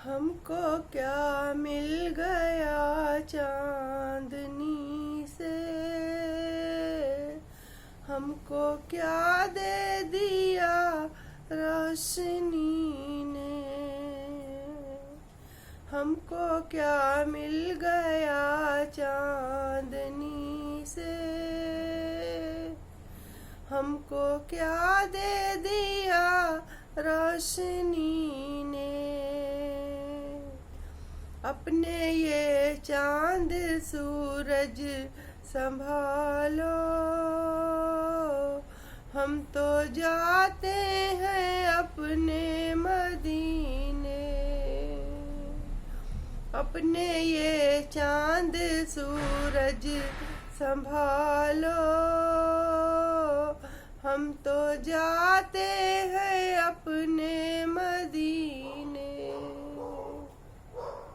हमको क्या मिल गया चांदनी से, हमको क्या दे दिया रोशनी ने। हमको क्या मिल गया चांदनी से, हमको क्या दे दिया रोशनी ने। अपने ये चांद सूरज संभालो, हम तो जाते हैं अपने मदीने। अपने ये चांद सूरज संभालो, हम तो जाते हैं अपने